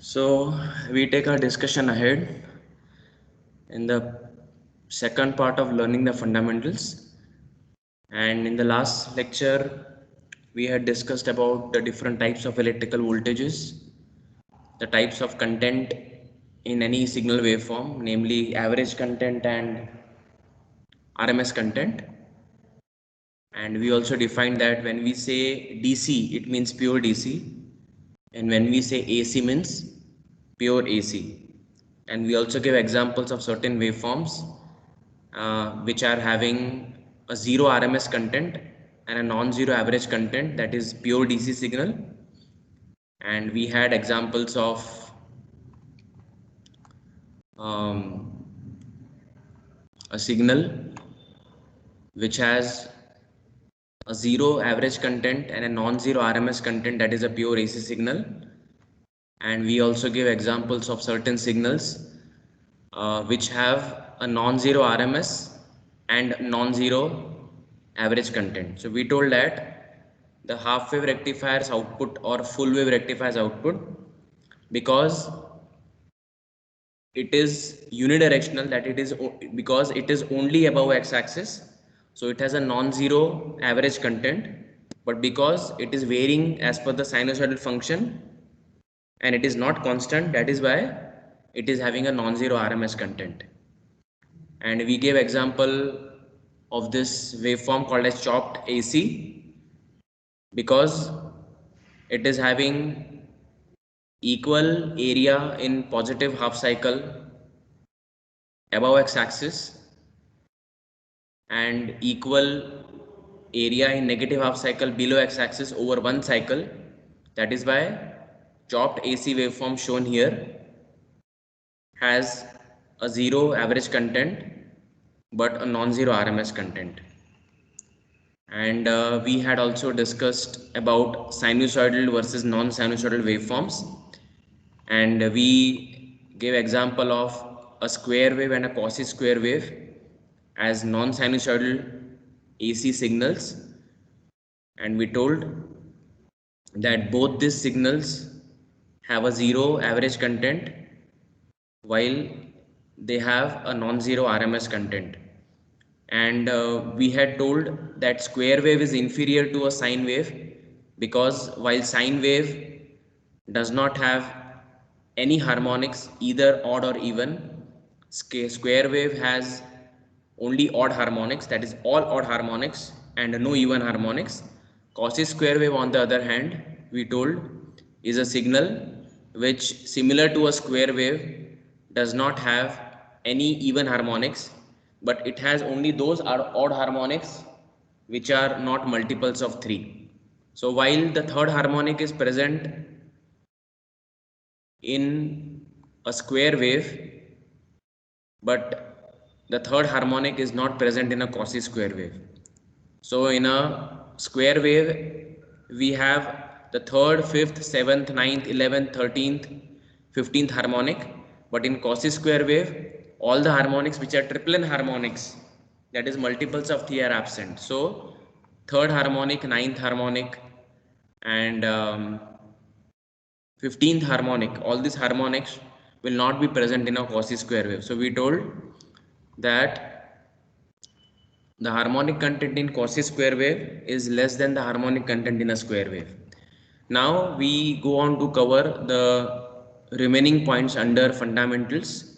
So we take our discussion ahead in the second part of learning the fundamentals. And in the last lecture, we had discussed about the different types of electrical voltages, the types of content in any signal waveform, namely average content and RMS content. And we also defined that when we say DC, it means pure DC, and when we say AC means pure AC. And we also give examples of certain waveforms which are having a zero RMS content and a non-zero average content, that is pure DC signal. And we had examples of um, a signal which has a zero average content and a non-zero RMS content, that is a pure AC signal. And we also give examples of certain signals which have a non-zero RMS and non-zero average content. So we told that the half wave rectifier's output or full wave rectifier's output, because it is unidirectional, that it is because it is only above x-axis, so it has a non-zero average content, but because it is varying as per the sinusoidal function and it is not constant, that is why it is having a non-zero RMS content. And we gave example of this waveform called as chopped AC, because it is having equal area in positive half cycle above x-axis and equal area in negative half cycle below x-axis over one cycle. That is why chopped AC waveform shown here has a zero average content but a non-zero RMS content. And we had also discussed about sinusoidal versus non-sinusoidal waveforms, and we gave example of a square wave and a quasi square wave as non-sinusoidal AC signals, and we told that both these signals have a zero average content while they have a non-zero RMS content. And we had told that square wave is inferior to a sine wave, because while sine wave does not have any harmonics, either odd or even, square wave has only odd harmonics, that is all odd harmonics and no even harmonics. Cauchy square wave on the other hand, we told, is a signal which, similar to a square wave, does not have any even harmonics, but it has only those odd harmonics which are not multiples of 3. So while the third harmonic is present in a square wave, but the third harmonic is not present in a Cauchy square wave. So in a square wave, we have the third, fifth, seventh, ninth, 11th, 13th, 15th harmonic, but in Cauchy square wave, all the harmonics which are triplen harmonics, that is multiples of 3, are absent. So third harmonic, ninth harmonic, and 15th harmonic, all these harmonics will not be present in a Cauchy square wave. So we told that the harmonic content in Cauchy square wave is less than the harmonic content in a square wave. Now we go on to cover the remaining points under fundamentals,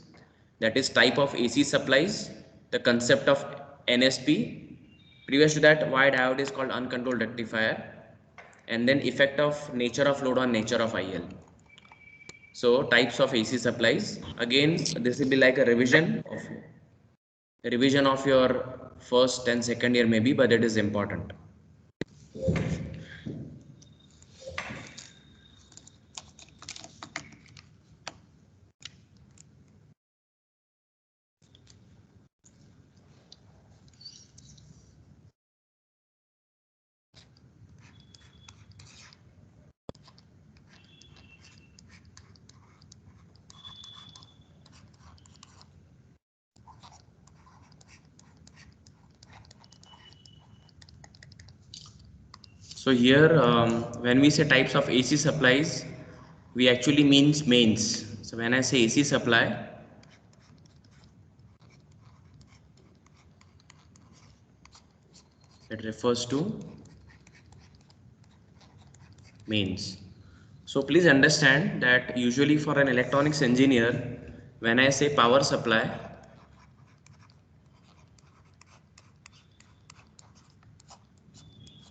that is type of AC supplies, the concept of NSP, previous to that why diode is called uncontrolled rectifier, and then effect of nature of load on nature of IL. So types of AC supplies, again this will be like a revision of your first and second year maybe, but it is important. So here when we say types of AC supplies, we actually means mains. So when I say AC supply, it refers to mains. So please understand that usually for an electronics engineer, when I say power supply,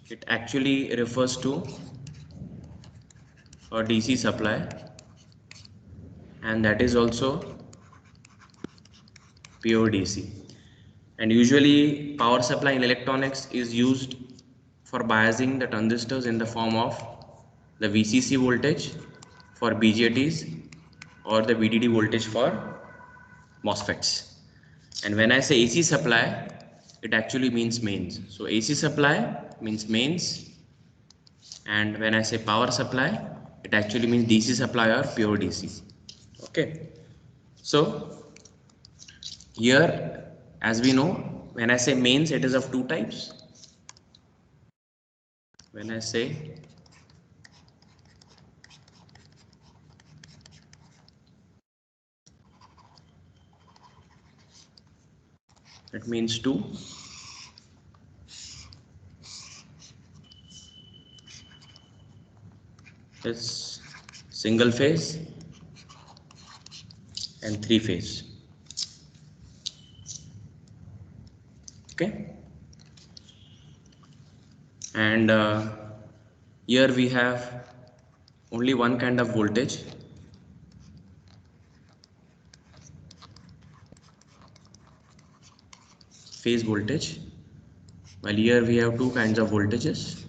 it actually refers to a DC supply, and that is also pure DC. And usually power supply in electronics is used for biasing the transistors in the form of the VCC voltage for BJTs or the VDD voltage for MOSFETs. And when I say AC supply, it actually means mains. So AC supply means mains, and when I say power supply, it actually means DC supply or pure DC. Okay, so here, as we know, when I say mains, it is of two types. When I say it means two. It's single phase and three phase. Okay, and here we have only one kind of voltage, phase voltage, while here we have two kinds of voltages,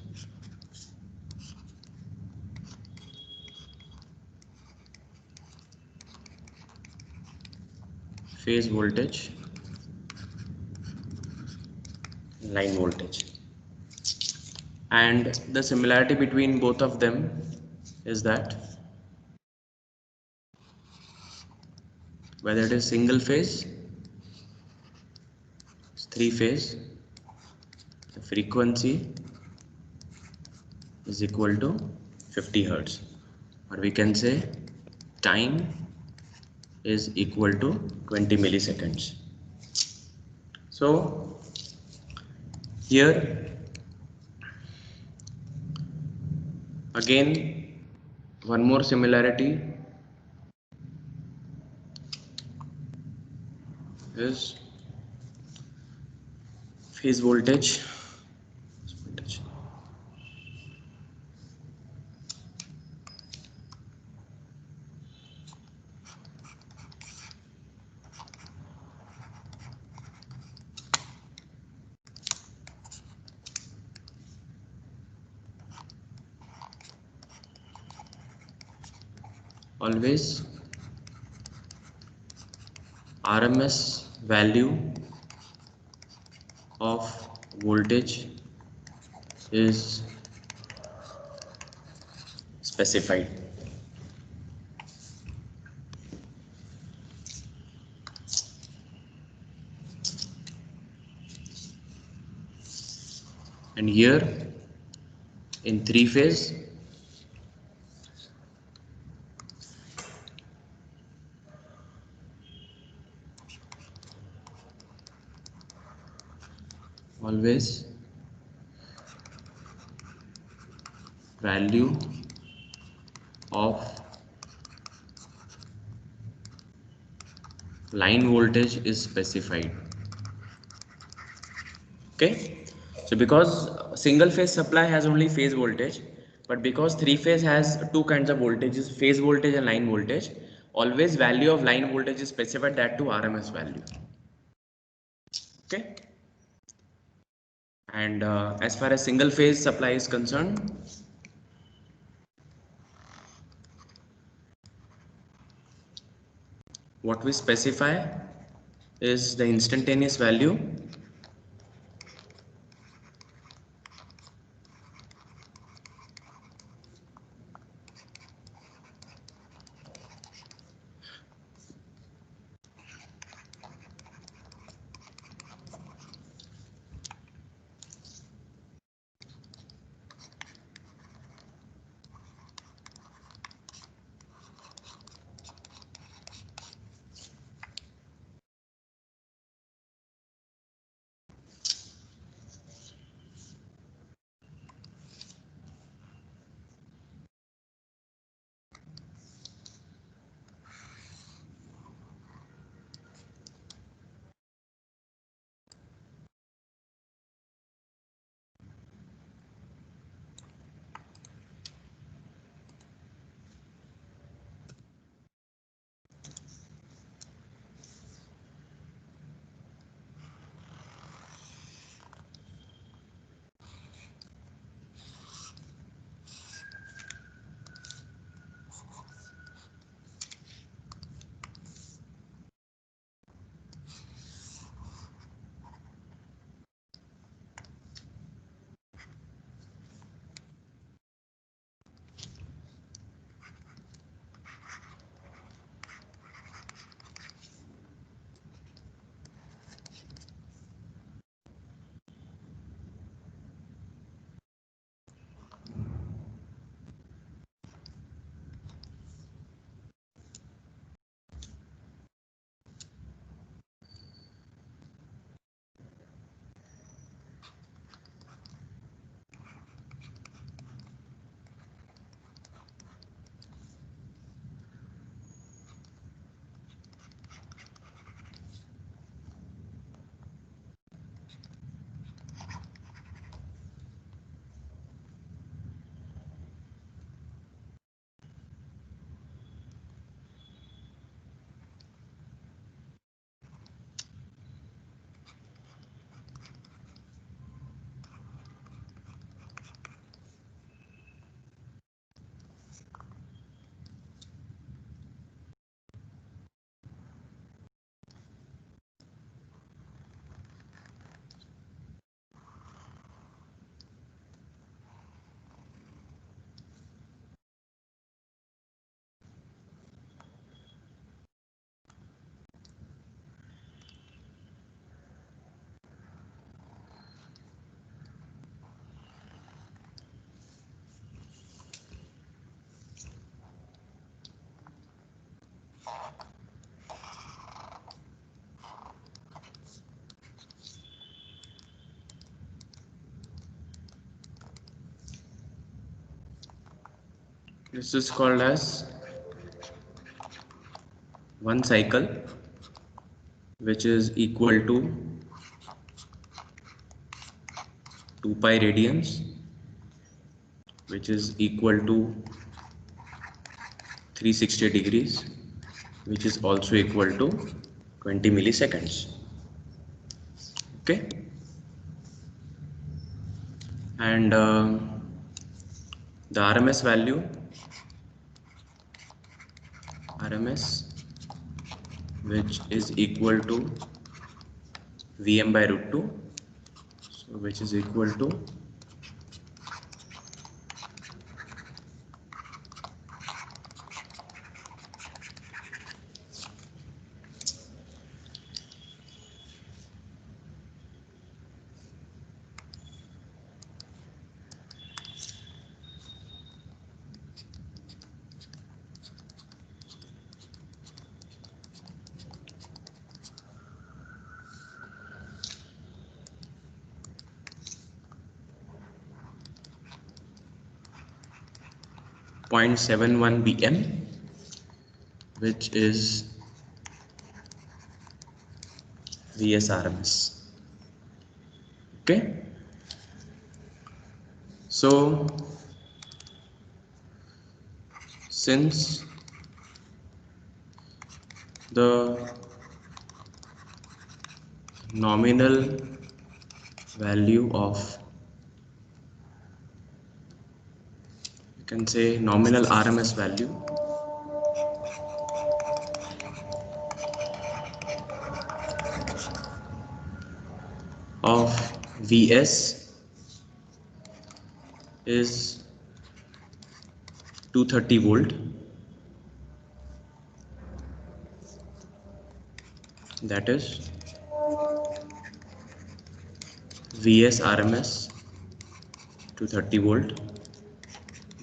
phase voltage, line voltage. And the similarity between both of them is that whether it is single phase, three phase, the frequency is equal to 50 hertz, or we can say time is equal to 20 milliseconds. So here again one more similarity is phase voltage. Always RMS value of voltage is specified. And here in three phase, always value of line voltage is specified. Okay, so because single phase supply has only phase voltage, but because three phase has two kinds of voltages, phase voltage and line voltage, always value of line voltage is specified, that to RMS value. Okay, and as far as single phase supply is concerned, what we specify is the instantaneous value This is called as one cycle, which is equal to 2 pi radians, which is equal to 360 degrees, which is also equal to 20 milliseconds. Okay, and the RMS value, which is equal to Vm by root 2, so which is equal to 0.71 bm, which is VSRMS. Okay, so since the nominal value of, you can say nominal RMS value of Vs is 230 volt, that is Vs RMS 230 volt.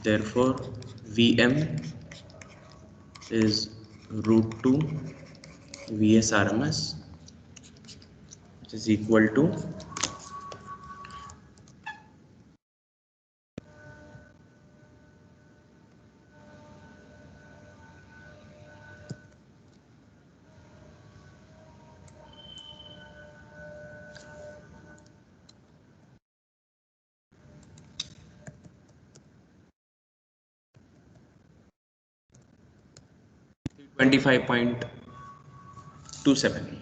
Therefore Vm is root 2 Vs RMS, which is equal to 25.27.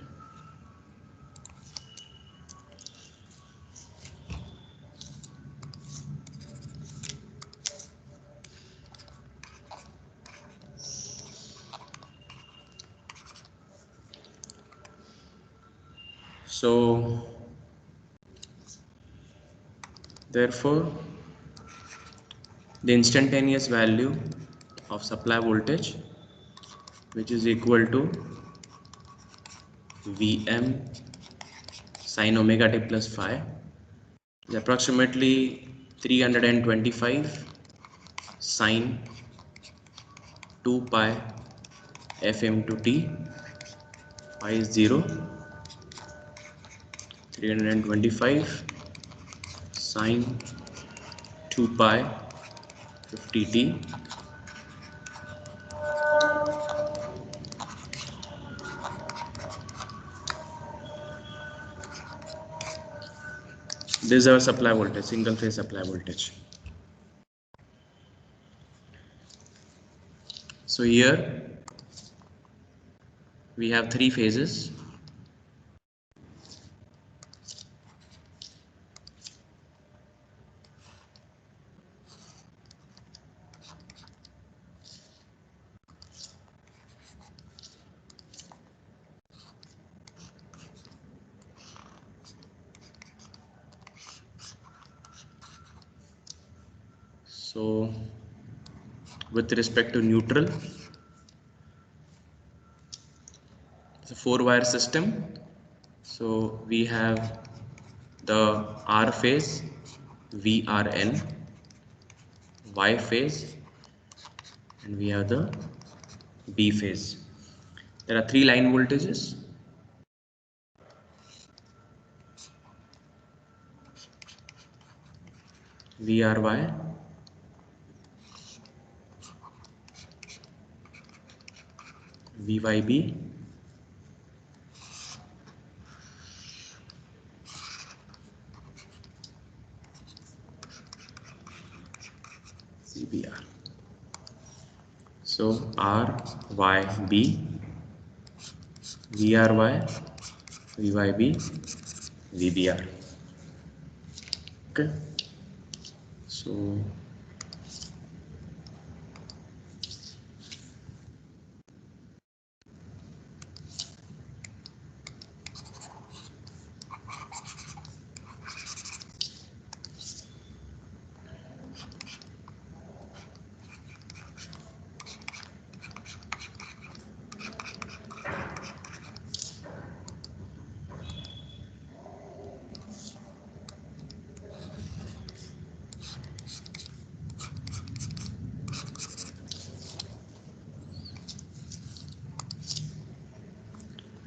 So therefore the instantaneous value of supply voltage, which is equal to Vm sin omega t plus phi, is approximately 325 sin 2 pi Fm to t. Pi is 0. 325 sin 2 pi 50 t. This is our supply voltage, single phase supply voltage. So here we have three phases. So with respect to neutral, it's a 4-wire system. So we have the R phase, VRN, Y phase, and we have the B phase. There are three line voltages. VRY, VYB, VBR. So RYB, VRY, VYB, VBR. Okay. So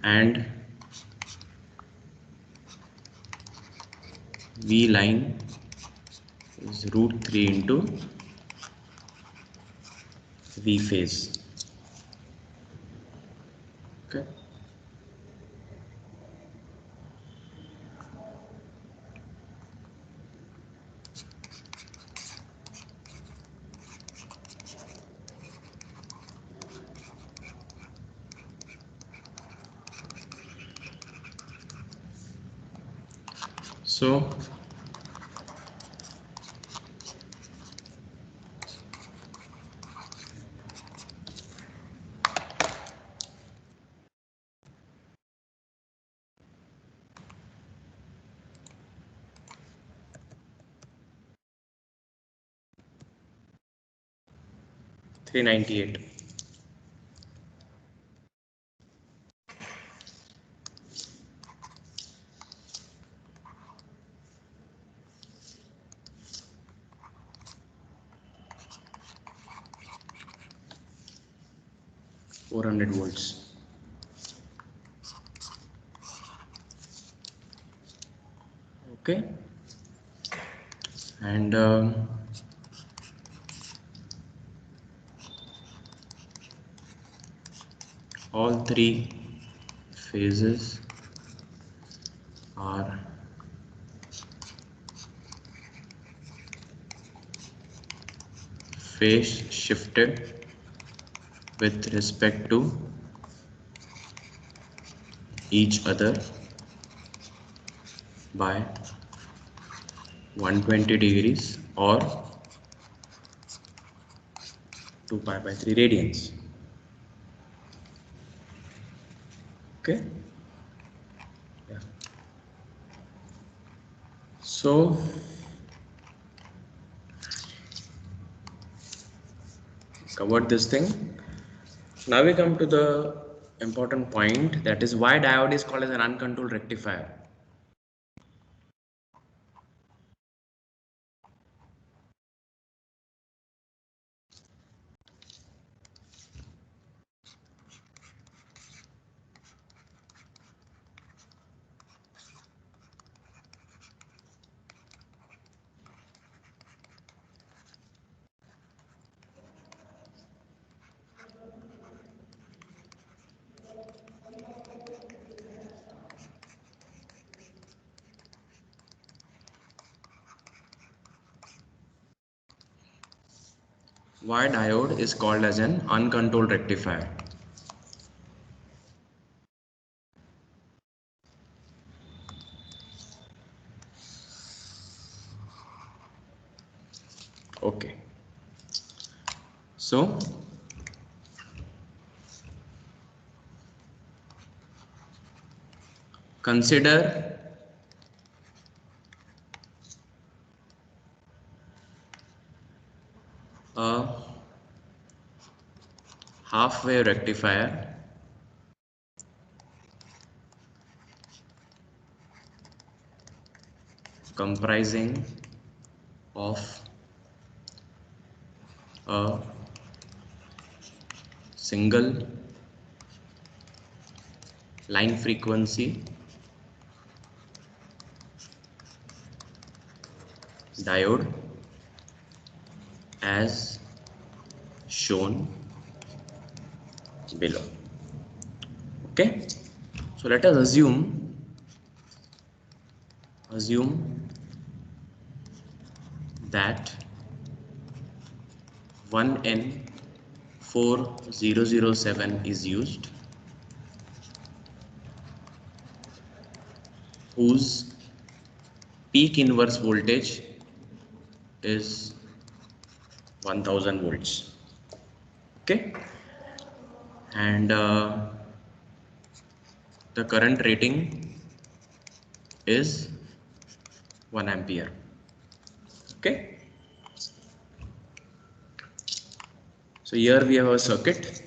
and V line is root 3 into V phase. Okay. So $398. $400 volts. Okay. And all three phases are phase shifted with respect to each other by 120 degrees or 2 pi by 3 radians. Okay. Yeah. So covered this thing. Now we come to the important point, that is why diode is called as an uncontrolled rectifier. Why diode is called as an uncontrolled rectifier. Okay. So consider a half-wave rectifier comprising of a single line frequency diode as shown below. Okay, so let us assume that 1N4007 is used, whose peak inverse voltage is 1000 volts. Okay, and the current rating is 1 ampere. Okay, so here we have a circuit.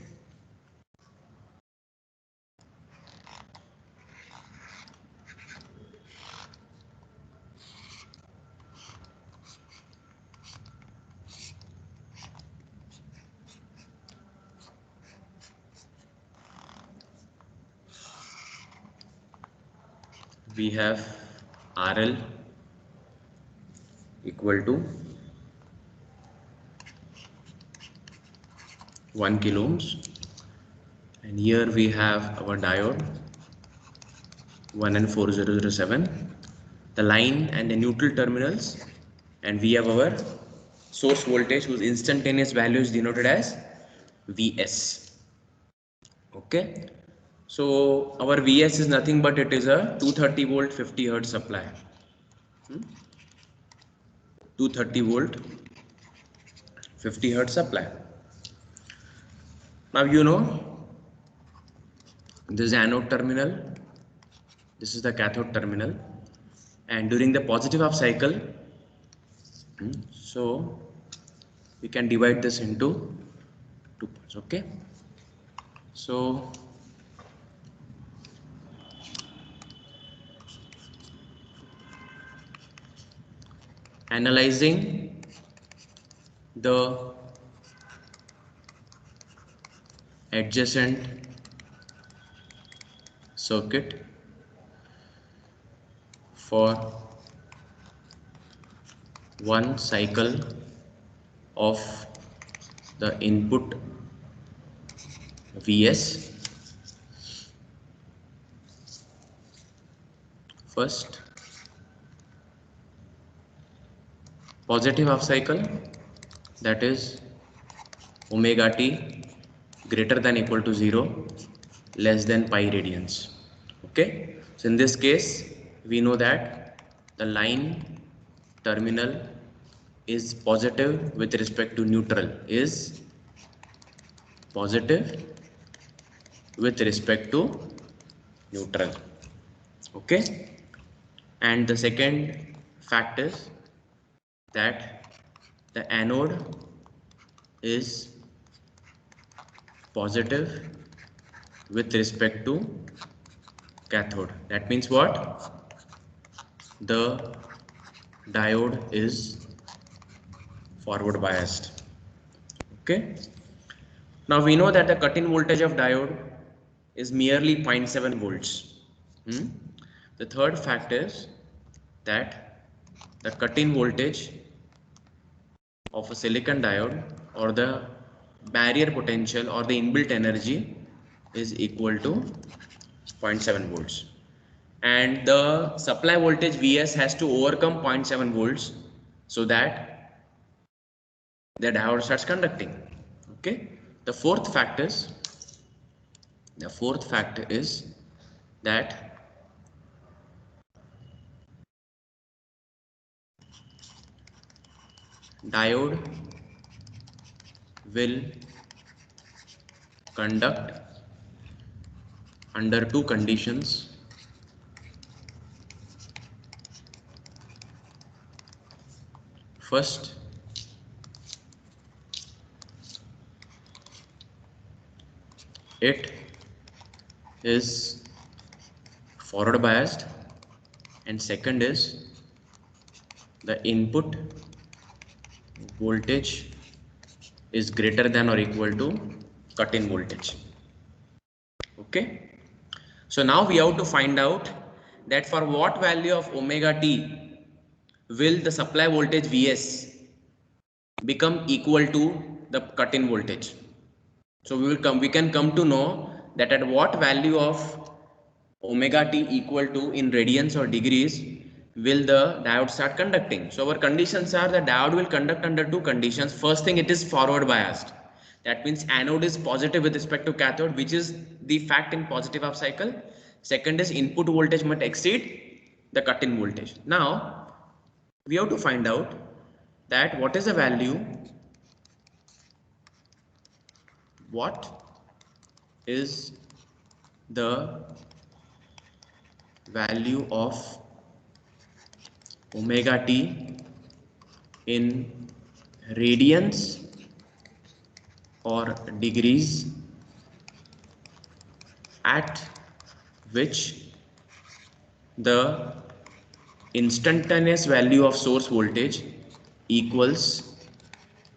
We have RL equal to 1 kilo ohms, and here we have our diode 1N4007, the line and the neutral terminals, and we have our source voltage whose instantaneous value is denoted as Vs. Okay, so our Vs is nothing but it is a 230 volt 50 hertz supply. 230 volt 50 hertz supply. Now you know this is anode terminal, this is the cathode terminal, and during the positive half cycle, so we can divide this into two parts. Okay, so analyzing the adjacent circuit for one cycle of the input Vs. First, positive half cycle, that is omega t greater than equal to 0, less than pi radians. Okay, so in this case we know that the line terminal is positive with respect to neutral, is positive with respect to neutral. Okay, and the second fact is that the anode is positive with respect to cathode. That means what? The diode is forward biased. Okay, now we know that the cut-in voltage of diode is merely 0.7 volts. The third fact is that the cut-in voltage of a silicon diode, or the barrier potential or the inbuilt energy, is equal to 0.7 volts, and the supply voltage Vs has to overcome 0.7 volts so that the diode starts conducting. Okay, the fourth fact is that diode will conduct under two conditions. First, it is forward biased, and second is the input voltage is greater than or equal to cut-in voltage. Okay, so now we have to find out that for what value of omega t will the supply voltage Vs become equal to the cut-in voltage. So we can come to know that at what value of omega t equal to in radians or degrees will the diode start conducting. So our conditions are the diode will conduct under two conditions. First thing, it is forward biased. That means anode is positive with respect to cathode, which is the fact in positive half cycle. Second is input voltage must exceed the cut-in voltage. Now we have to find out that what is the value, what is the value of omega t in radians or degrees at which the instantaneous value of source voltage equals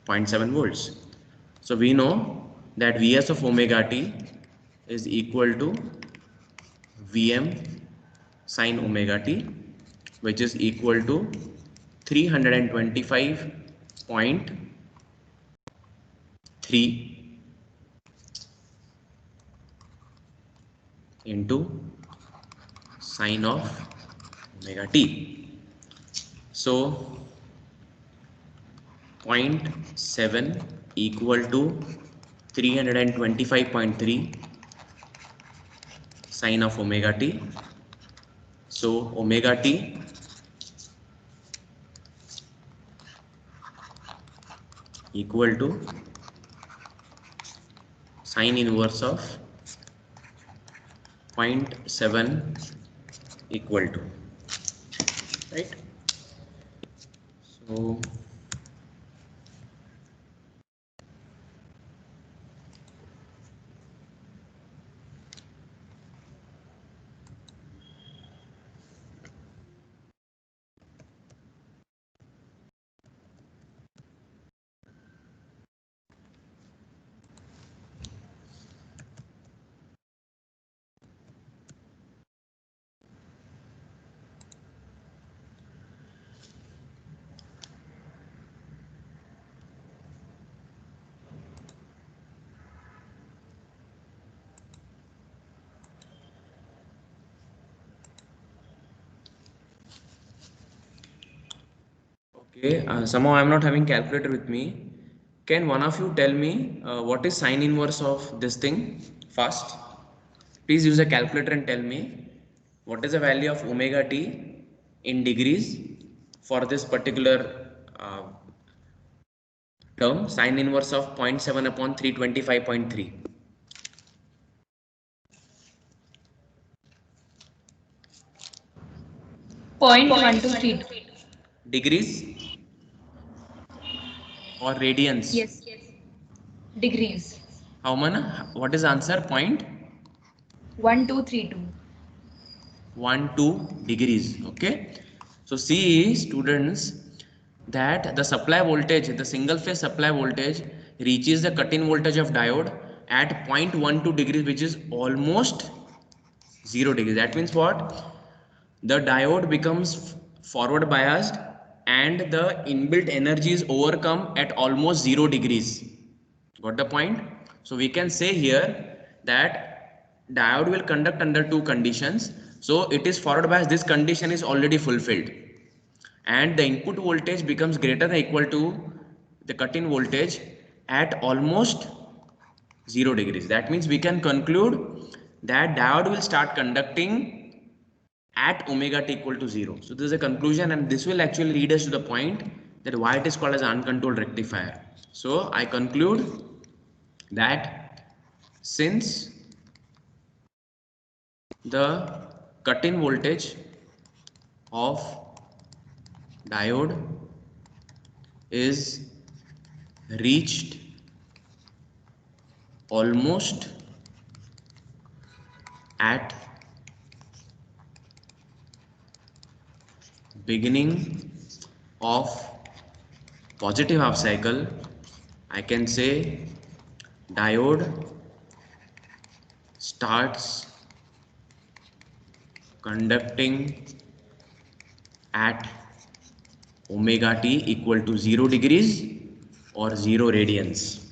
0.7 volts. So we know that Vs of omega t is equal to Vm sin omega t, which is equal to 325.3 into sine of omega t. So 0.7 equal to 325.3 sine of omega t. So omega t equal to sine inverse of 0.7 equal to, right? So okay, somehow I am not having calculator with me. Can one of you tell me what is sine inverse of this thing fast? Please use a calculator and tell me what is the value of omega t in degrees for this particular term, sine inverse of 0.7 upon 325.3. 0.1232. Degrees or radians? Yes. Degrees. How many? What is the answer? 1232. 0.12 degrees. Okay. So see students that the supply voltage, the single phase supply voltage reaches the cut-in voltage of diode at 0.12 degrees, which is almost 0 degrees. That means what? The diode becomes forward biased and the inbuilt energy is overcome at almost 0 degrees. Got the point? So we can say here that diode will conduct under two conditions. So it is forward biased. This condition is already fulfilled, and the input voltage becomes greater than or equal to the cut-in voltage at almost 0 degrees. That means we can conclude that diode will start conducting at omega t equal to 0. So this is a conclusion, and this will actually lead us to the point that why it is called as uncontrolled rectifier. So I conclude that since the cut-in voltage of diode is reached almost at beginning of positive half cycle, I can say diode starts conducting at omega t equal to 0 degrees or 0 radians.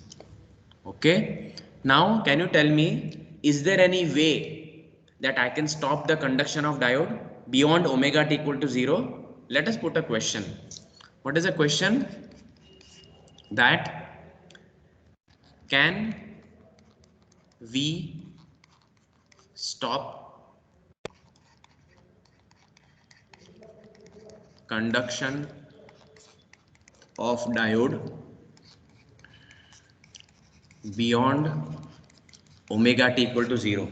Okay. Now can you tell me is there any way that I can stop the conduction of diode beyond omega t equal to 0? Let us put a question. What is the question? That can we stop conduction of diode beyond omega t equal to 0?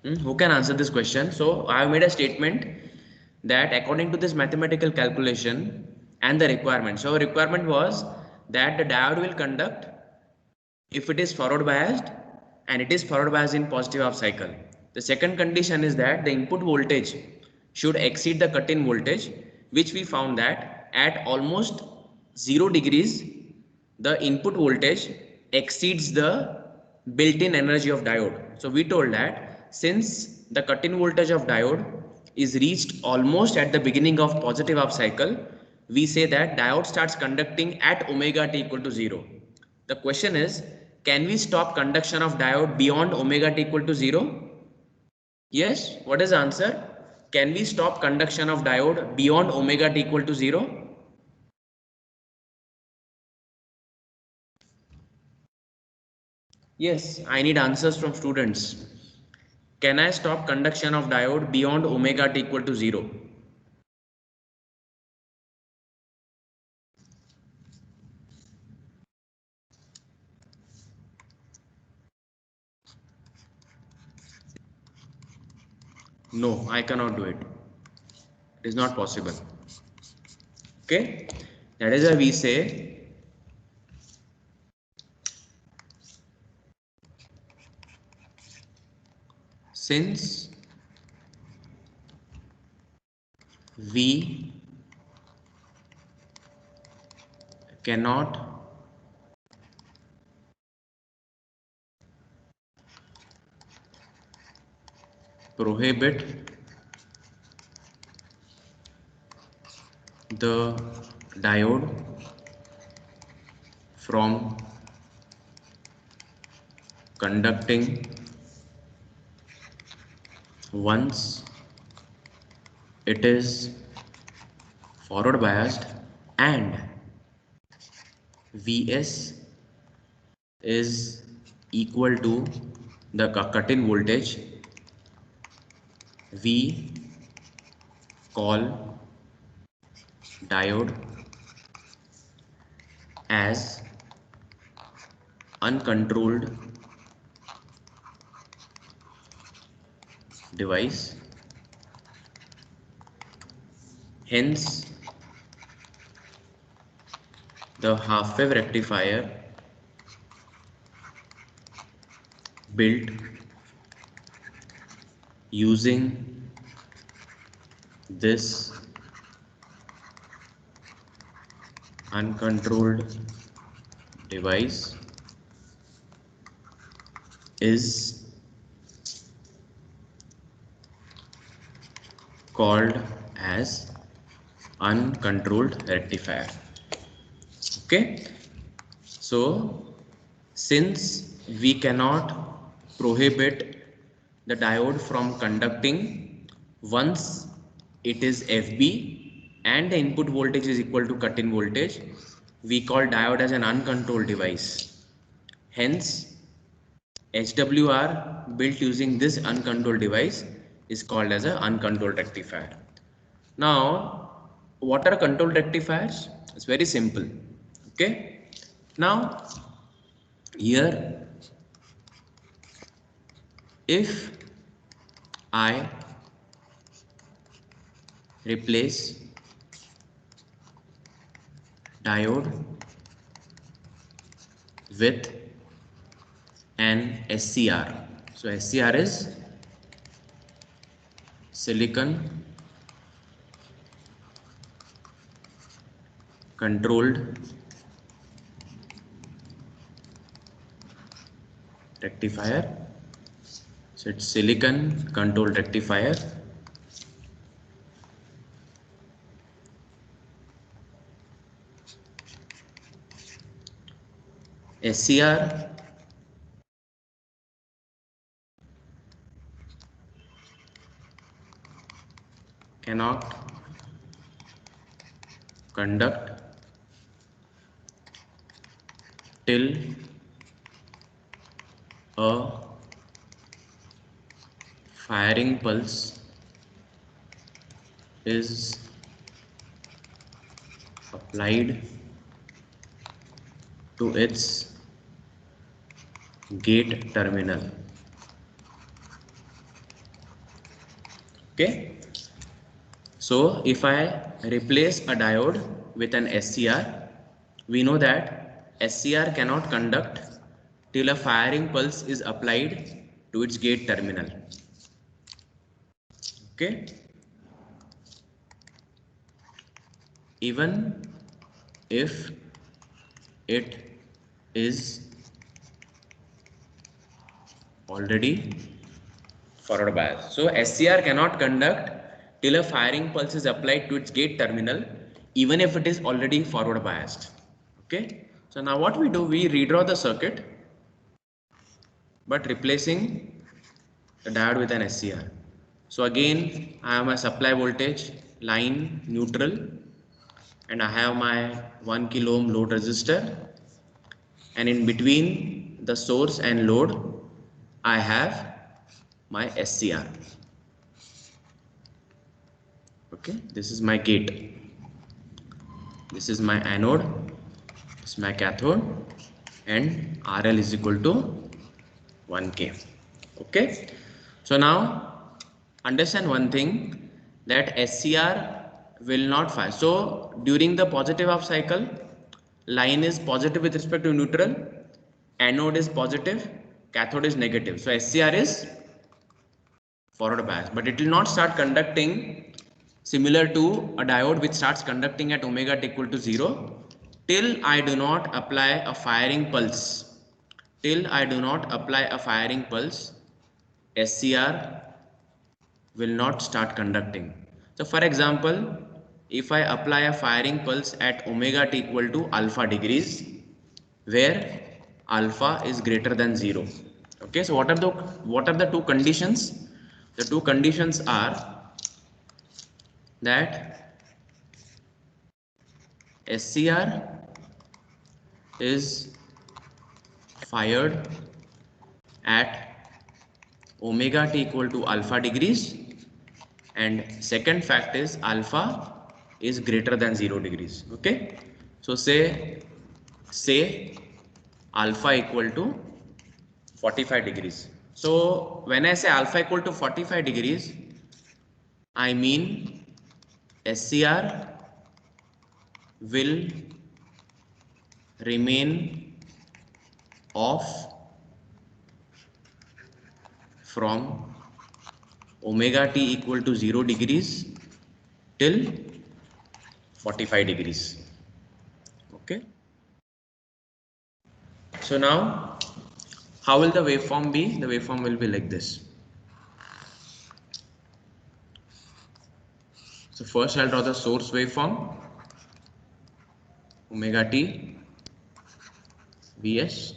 Who can answer this question? So I have made a statement that according to this mathematical calculation and the requirement. So our requirement was that the diode will conduct if it is forward biased and it is forward biased in positive half cycle. The second condition is that the input voltage should exceed the cut-in voltage, which we found that at almost 0 degrees the input voltage exceeds the built-in energy of diode. So we told that since the cut-in voltage of diode is reached almost at the beginning of positive half cycle, we say that diode starts conducting at omega t equal to 0. The question is, can we stop conduction of diode beyond omega t equal to 0? Yes, what is the answer? Can we stop conduction of diode beyond omega t equal to 0? Yes, I need answers from students. Can I stop conduction of diode beyond omega t equal to 0? No, I cannot do it. It is not possible. Okay, that is why we say since we cannot prohibit the diode from conducting once it is forward biased and Vs is equal to the cut-in voltage, we call diode as uncontrolled device. Hence, the half wave rectifier built using this uncontrolled device is called as uncontrolled rectifier. Okay, so since we cannot prohibit the diode from conducting once it is FB and the input voltage is equal to cut-in voltage, we call diode as an uncontrolled device. Hence, HWR built using this uncontrolled device is called as an uncontrolled rectifier. Now, what are controlled rectifiers? It's very simple. Okay. Now, here, if I replace diode with an SCR. So SCR is silicon controlled rectifier. So it's silicon controlled rectifier. SCR cannot conduct till a firing pulse is applied to its gate terminal. Okay, so if I replace a diode with an SCR, we know that SCR cannot conduct till a firing pulse is applied to its gate terminal. Okay, even if it is already forward bias. So SCR cannot conduct till a firing pulse is applied to its gate terminal, even if it is already forward biased. Okay, so now what we do, we redraw the circuit but replacing the diode with an SCR. So again I have my supply voltage, line, neutral, and I have my 1 kilo ohm load resistor, and in between the source and load I have my SCR. Okay, this is my gate, this is my anode, this is my cathode, and RL is equal to 1K. Okay, so now understand one thing, that SCR will not fire. So during the positive half cycle, line is positive with respect to neutral, anode is positive, cathode is negative. So SCR is forward bias, but it will not start conducting similar to a diode which starts conducting at omega t equal to 0 till I do not apply a firing pulse. Till I do not apply a firing pulse, SCR will not start conducting. So for example, if I apply a firing pulse at omega t equal to alpha degrees, where alpha is greater than 0. Okay, so what are the two conditions? The two conditions are that SCR is fired at omega t equal to alpha degrees, and second fact is alpha is greater than 0 degrees. Okay, so say alpha equal to 45 degrees. So when I say alpha equal to 45 degrees, I mean SCR will remain off from omega t equal to 0 degrees till 45 degrees. Okay, so now how will the waveform be? The waveform will be like this. So first I'll draw the source waveform, omega t Vs,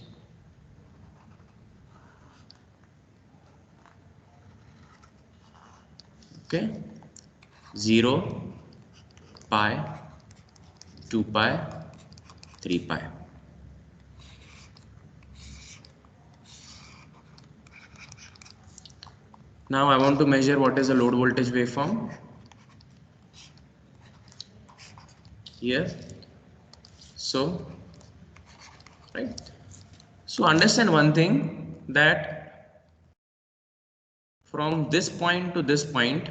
okay, 0, pi, 2 pi, 3 pi. Now I want to measure what is the load voltage waveform here. So right, so understand one thing, that from this point to this point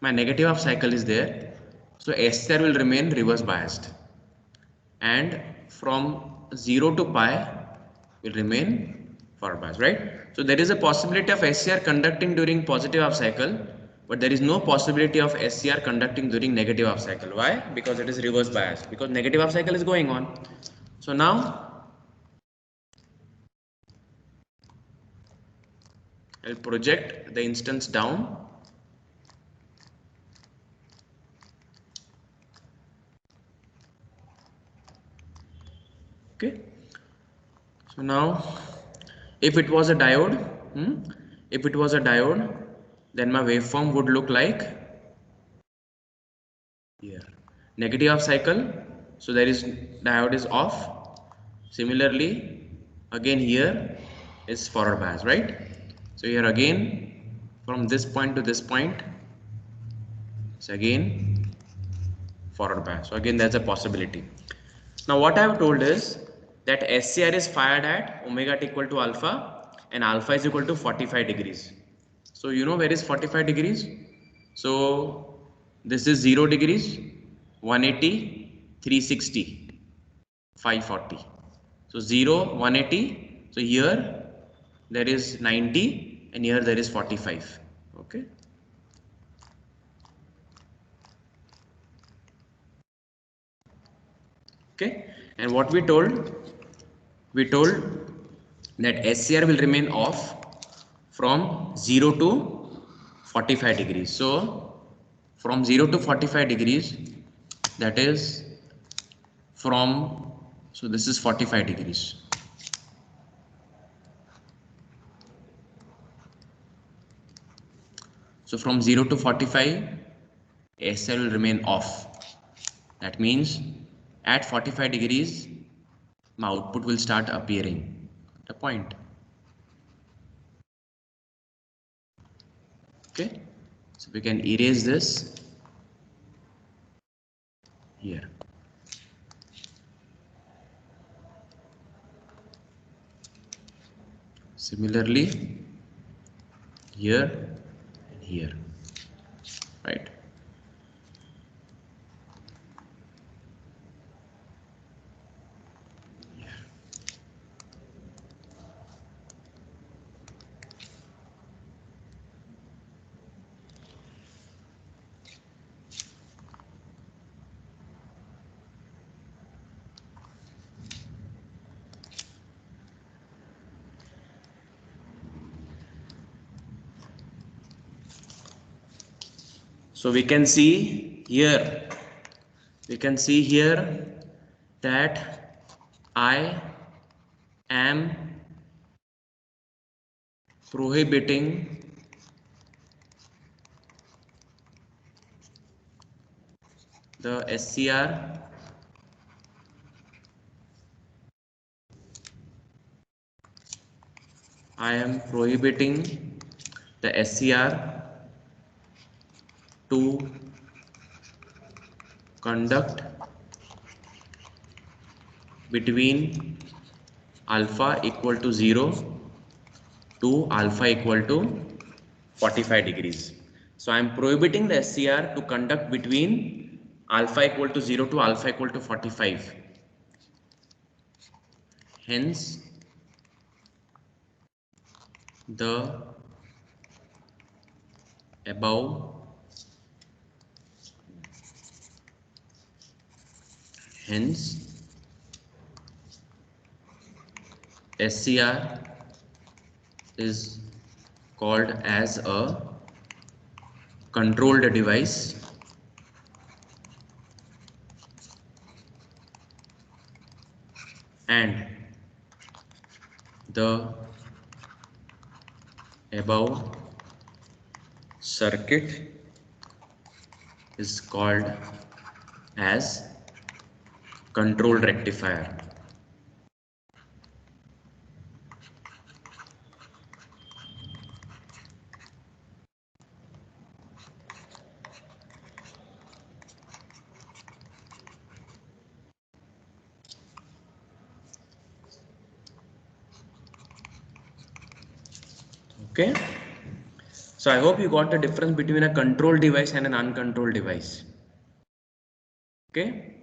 my negative half cycle is there, so SCR will remain reverse biased, and from 0 to pi will remain forward biased, right? So there is a possibility of SCR conducting during positive half cycle, but there is no possibility of SCR conducting during negative half cycle. Why? Because it is reverse biased, because negative half cycle is going on. So now I'll project the instance down. Okay, so now if it was a diode, then my waveform would look like here. Negative half cycle, so there is diode is off. Similarly, again here is forward bias, right? So here again from this point to this point, it's again forward bias. So again there's a possibility. Now what I have told is that SCR is fired at omega t equal to alpha and alpha is equal to 45 degrees. So you know where is 45 degrees? So this is 0 degrees, 180, 360, 540. So 0, 180. So here there is 90 and here there is 45. Okay. Okay. And what we told? We told that SCR will remain off from 0 to 45 degrees. So from 0 to 45 degrees, that is from, so this is 45 degrees. So from 0 to 45, SCR will remain off. That means at 45 degrees, my output will start appearing. The point. Okay, so we can erase this here. Similarly, here and here, right? So we can see here, that I am prohibiting the SCR I am prohibiting the SCR to conduct between alpha equal to 0 to alpha equal to 45 degrees. So I am prohibiting the SCR to conduct between alpha equal to 0 to alpha equal to 45. Hence, the above SCR is called as a controlled device and the above circuit is called as controlled rectifier. Okay, so I hope you got the difference between a controlled device and an uncontrolled device. Okay,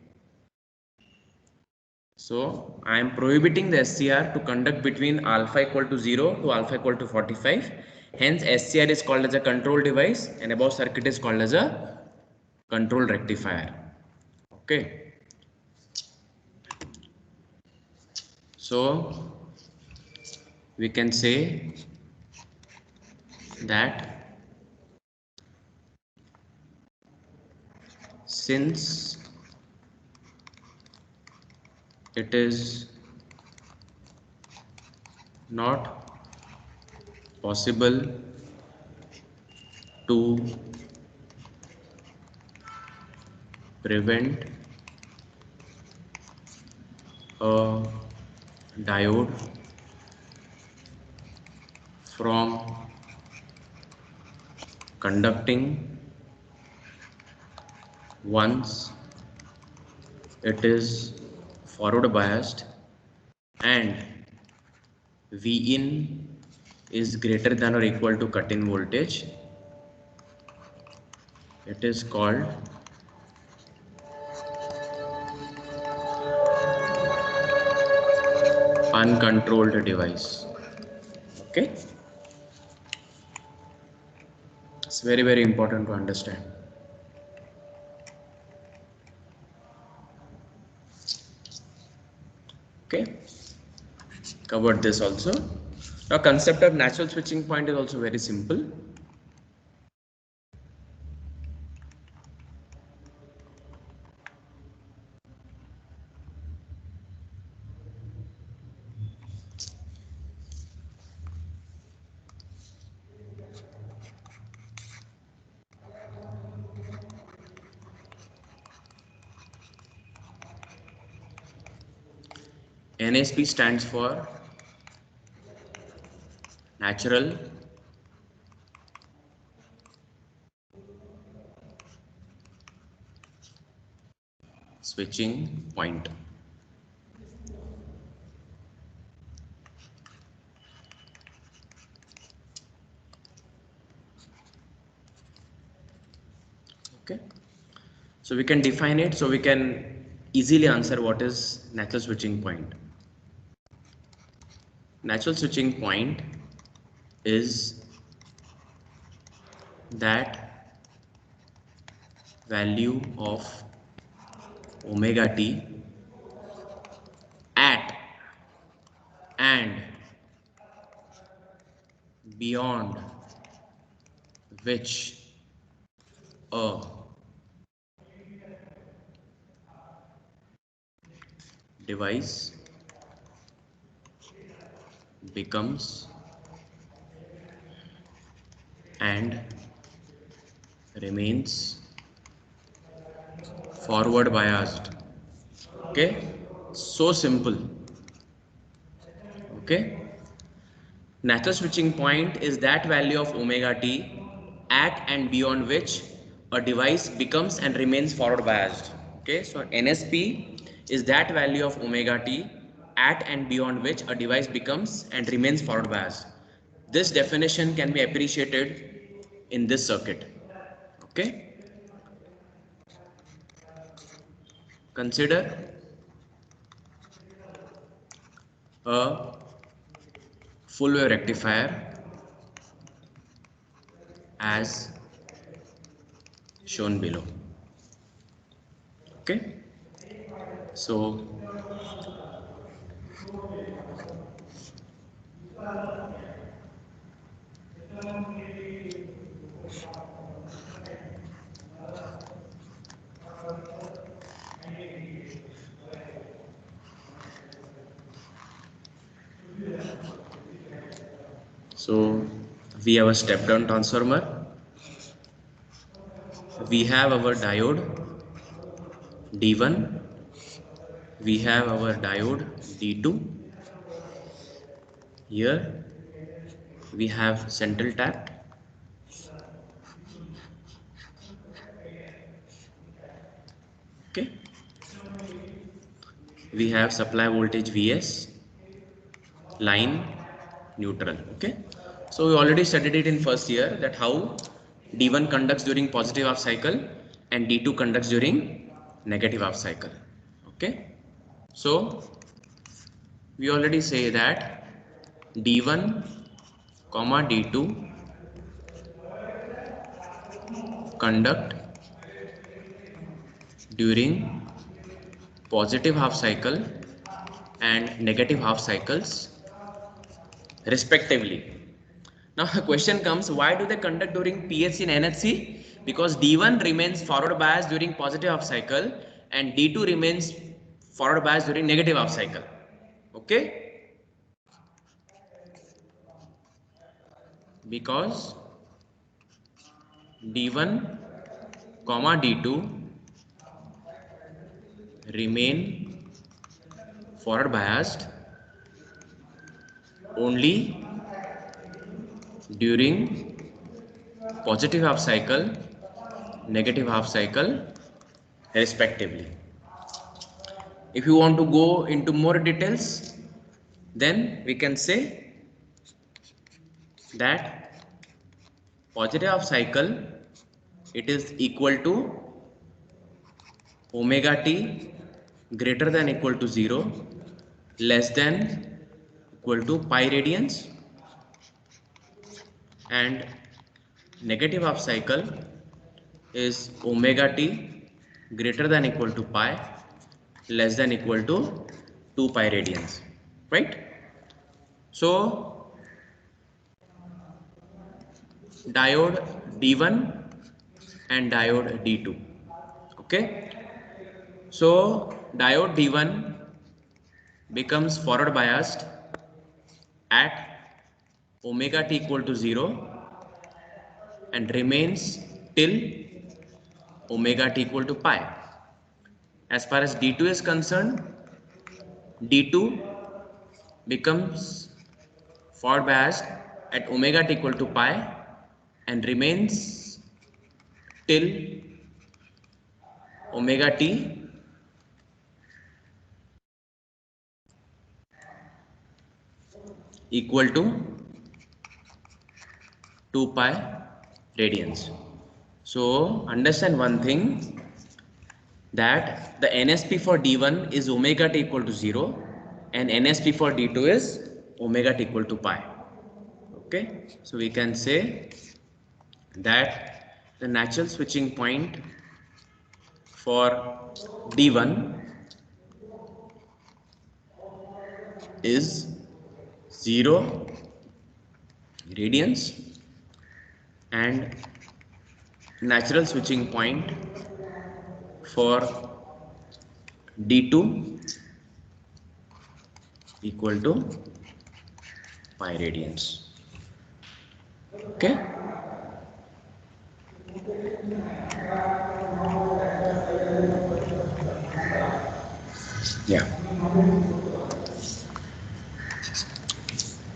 so I am prohibiting the SCR to conduct between alpha equal to 0 to alpha equal to 45. Hence SCR is called as a control device and above circuit is called as a control rectifier. Okay, so we can say that since it is not possible to prevent a diode from conducting once it is forward biased and Vin is greater than or equal to cut-in voltage. It is called uncontrolled device. Okay, it's very important to understand. Okay, covered this also. Now concept of natural switching point is also very simple. NSP stands for natural switching point. Okay, so we can define it, so we can easily answer what is natural switching point. Natural switching point is that value of omega t at and beyond which a device becomes and remains forward biased. Okay, so simple. Okay, natural switching point is that value of omega t at and beyond which a device becomes and remains forward biased. Okay, so NSP is that value of omega t at and beyond which a device becomes and remains forward biased. This definition can be appreciated in this circuit. Okay, consider a full wave rectifier as shown below. Okay, so we have a step down transformer, we have our diode D1, we have our diode D2, here we have central tap, okay, we have supply voltage Vs, line, neutral. Okay, so we already studied it in first year that how D1 conducts during positive half cycle and D2 conducts during negative half cycle. Okay, so we already say that D1 comma D2 conduct during positive half cycle and negative half cycles respectively. Now the question comes, why do they conduct during PHC and NHC? Because D1 remains forward bias during positive half cycle and D2 remains forward bias during negative half cycle. Okay, because D1 comma D2 remain forward biased only during positive half cycle, negative half cycle respectively. If you want to go into more details, then we can say that positive half cycle, it is equal to omega t greater than equal to 0 less than equal to pi radians, and negative half cycle is omega t greater than equal to pi less than equal to 2 pi radians, right? So diode D1 and diode D2. Okay, so diode D1 becomes forward biased at omega t equal to 0 and remains till omega t equal to pi. As far as D2 is concerned, D2 becomes forward biased at omega t equal to pi and remains till omega t equal to 2 pi radians. So understand one thing, that the NSP for D1 is omega t equal to 0 and NSP for D2 is omega t equal to pi. Okay, so we can say that the natural switching point for D1 is 0 radians and natural switching point for D2 equal to pi radians. Okay, yeah.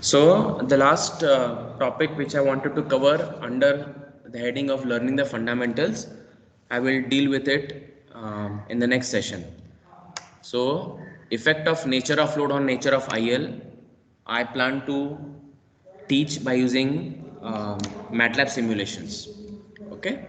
So the last topic which I wanted to cover under the heading of learning the fundamentals, I will deal with it in the next session. So effect of nature of load on nature of IL, I plan to teach by using MATLAB simulations. Okay.